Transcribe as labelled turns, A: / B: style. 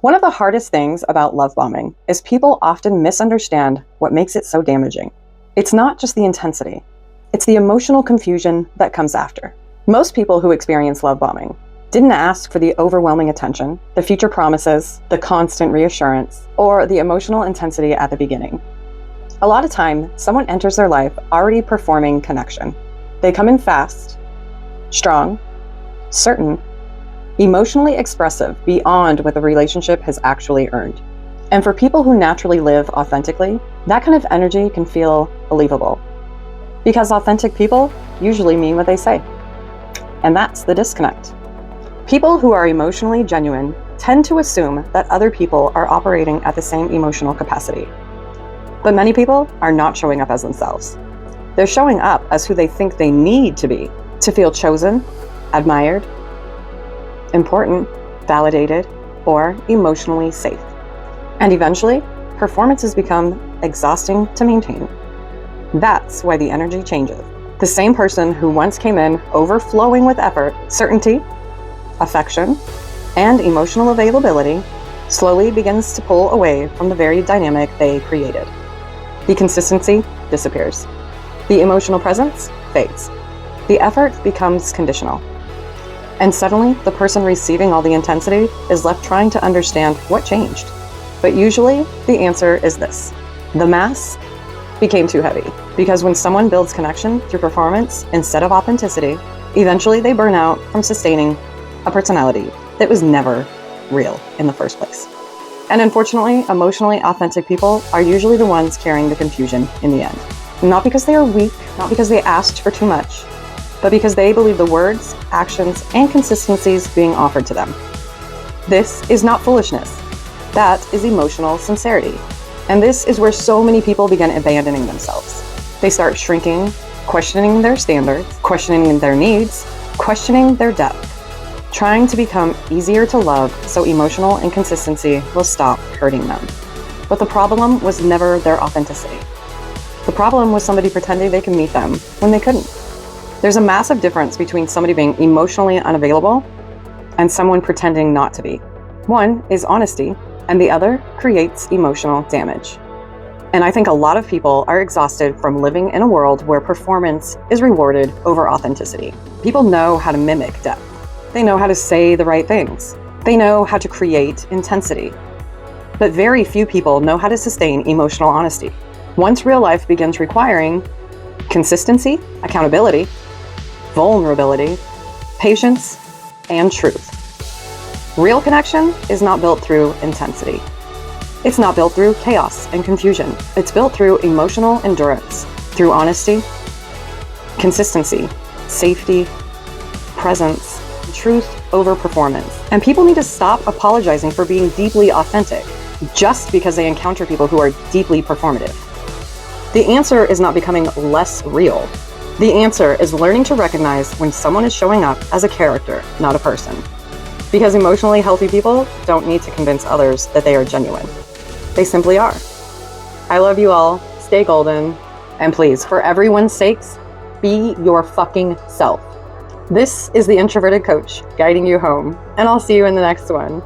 A: One of the hardest things about love bombing is people often misunderstand what makes it so damaging. It's not just the intensity, it's the emotional confusion that comes after. Most people who experience love bombing didn't ask for the overwhelming attention, the future promises, the constant reassurance, or the emotional intensity at the beginning. A lot of time, someone enters their life already performing connection. They come in fast, strong, certain, emotionally expressive beyond what the relationship has actually earned. And for people who naturally live authentically, that kind of energy can feel believable. Because authentic people usually mean what they say. And that's the disconnect. People who are emotionally genuine tend to assume that other people are operating at the same emotional capacity. But many people are not showing up as themselves. They're showing up as who they think they need to be to feel chosen, admired, important, validated, or emotionally safe. And eventually, performances become exhausting to maintain. That's why the energy changes. The same person who once came in overflowing with effort, certainty, affection, and emotional availability slowly begins to pull away from the very dynamic they created. The consistency disappears. The emotional presence fades. The effort becomes conditional. And suddenly, the person receiving all the intensity is left trying to understand what changed. But usually, the answer is this: the mask became too heavy. Because when someone builds connection through performance instead of authenticity, eventually they burn out from sustaining a personality that was never real in the first place. And unfortunately, emotionally authentic people are usually the ones carrying the confusion in the end. Not because they are weak, not because they asked for too much, but because they believe the words, actions, and consistencies being offered to them. This is not foolishness. That is emotional sincerity. And this is where so many people begin abandoning themselves. They start shrinking, questioning their standards, questioning their needs, questioning their depth, trying to become easier to love so emotional inconsistency will stop hurting them. But the problem was never their authenticity. The problem was somebody pretending they could meet them when they couldn't. There's a massive difference between somebody being emotionally unavailable and someone pretending not to be. One is honesty, and the other creates emotional damage. And I think a lot of people are exhausted from living in a world where performance is rewarded over authenticity. People know how to mimic depth. They know how to say the right things. They know how to create intensity. But very few people know how to sustain emotional honesty. Once real life begins requiring consistency, accountability, vulnerability, patience, and truth. Real connection is not built through intensity. It's not built through chaos and confusion. It's built through emotional endurance, through honesty, consistency, safety, presence, truth over performance. And people need to stop apologizing for being deeply authentic just because they encounter people who are deeply performative. The answer is not becoming less real. The answer is learning to recognize when someone is showing up as a character, not a person. Because emotionally healthy people don't need to convince others that they are genuine. They simply are. I love you all. Stay golden. And please, for everyone's sakes, be your fucking self. This is the Introverted Coach guiding you home, and I'll see you in the next one.